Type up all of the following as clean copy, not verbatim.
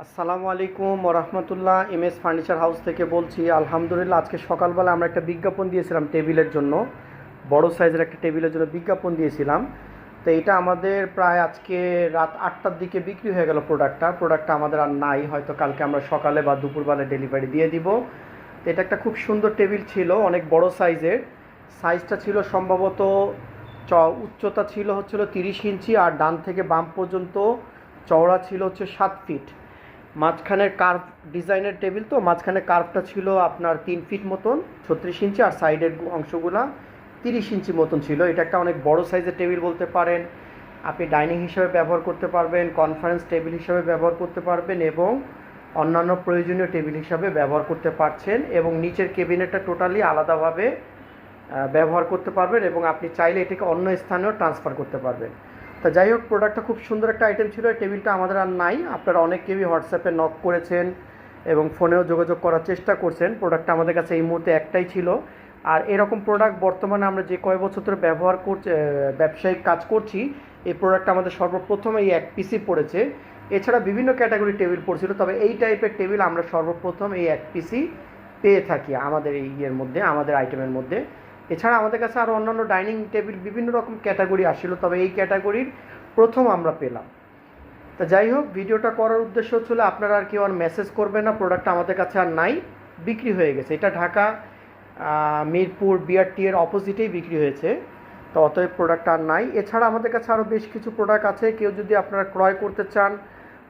আসসালামু আলাইকুম ওরহমতুল্লাহ। এমএস ফার্নিচার হাউস থেকে বলছি। আলহামদুলিল্লাহ, আজকে সকালবেলা আমরা একটা বিজ্ঞাপন দিয়েছিলাম টেবিলের জন্য, বড় সাইজের একটা টেবিলের জন্য বিজ্ঞাপন দিয়েছিলাম। তো এটা আমাদের প্রায় আজকে রাত 8টার দিকে বিক্রি হয়ে গেল। প্রোডাক্টটা আমাদের আর নাই, হয়তো কালকে আমরা সকালে বা দুপুরবেলা ডেলিভারি দিয়ে দিব। তো এটা একটা খুব সুন্দর টেবিল ছিল, অনেক বড় সাইজের। সাইজটা ছিল সম্ভবত উচ্চতা ছিল 30 ইঞ্চি, আর ডান থেকে বাম পর্যন্ত চওড়া ছিল 7 ফিট। মাঝখানের কার্ভ ডিজাইনের টেবিল, তো মাঝখানে কার্ভটা ছিল আপনার 3 ফিট মতন, 36 ইঞ্চি, আর সাইডের অংশগুলা 30 ইঞ্চি মতন ছিল। এটা একটা অনেক বড় সাইজের টেবিল বলতে পারেন। আপনি ডাইনিং হিসাবে ব্যবহার করতে পারবেন, কনফারেন্স টেবিল হিসাবে ব্যবহার করতে পারবেন, এবং অন্যান্য প্রয়োজনীয় টেবিল হিসাবে ব্যবহার করতে পারছেন। এবং নিচের কেবিনেটটা টোটালি আলাদাভাবে ব্যবহার করতে পারবেন, এবং আপনি চাইলে এটাকে অন্য স্থানেও ট্রান্সফার করতে পারবেন। তা যাই হোক, প্রোডাক্টটা খুব সুন্দর একটা আইটেম ছিল। এই টেবিলটা আমাদের আর নাই। আপনারা অনেকেই হোয়াটসঅ্যাপে নক করেছেন এবং ফোনেও যোগাযোগ করার চেষ্টা করছেন। প্রোডাক্টটা আমাদের কাছে এই মুহূর্তে একটাই ছিল। আর এরকম প্রোডাক্ট বর্তমানে আমরা যে কয় বছর ধরে ব্যবহার করছি, ব্যবসায়িক কাজ করছি, এই প্রোডাক্টটা আমাদের সর্বপ্রথম এই এক পিসি পড়েছে। এছাড়া বিভিন্ন ক্যাটাগরি টেবিল পড়ছিল, তবে এই টাইপের টেবিল আমরা সর্বপ্রথম এই এক পিসি পেয়ে থাকি আমাদের এই মধ্যে, আমাদের আইটেমের মধ্যে। এছাড়া আমাদের কাছে আরও অন্যান্য ডাইনিং টেবিল বিভিন্ন রকম ক্যাটাগরি আসছিল, তবে এই ক্যাটাগরির প্রথম আমরা পেলাম। তা যাই হোক, ভিডিওটা করার উদ্দেশ্য হচ্ছিল আপনারা আর কেউ আর মেসেজ করবেন না, প্রোডাক্টটা আমাদের কাছে আর নাই, বিক্রি হয়ে গেছে। এটা ঢাকা মিরপুর বিআরটি এর অপোজিটেই বিক্রি হয়েছে। তো অতএব প্রোডাক্ট আর নাই। এছাড়া আমাদের কাছে আরও বেশ কিছু প্রোডাক্ট আছে। কেউ যদি আপনারা ক্রয় করতে চান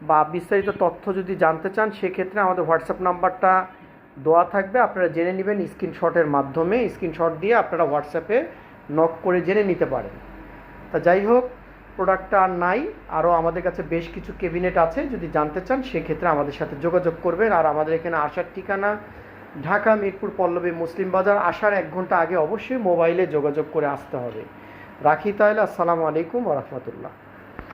বা বিস্তারিত তথ্য যদি জানতে চান, সেক্ষেত্রে আমাদের হোয়াটসঅ্যাপ নাম্বারটা দেওয়া থাকবে, আপনারা জেনে নেবেন স্ক্রিনশটের মাধ্যমে। স্ক্রিনশট দিয়ে আপনারা হোয়াটসঅ্যাপে নক করে জেনে নিতে পারেন। তা যাই হোক, প্রোডাক্টটা আর নাই। আরও আমাদের কাছে বেশ কিছু ক্যাবিনেট আছে, যদি জানতে চান সেক্ষেত্রে আমাদের সাথে যোগাযোগ করবেন। আর আমাদের এখানে আসার ঠিকানা ঢাকা মিরপুর পল্লবী মুসলিম বাজার। আসার 1 ঘন্টা আগে অবশ্যই মোবাইলে যোগাযোগ করে আসতে হবে। রাখি তাহলে। আসসালামু আলাইকুম ওরহমতুল্লাহ।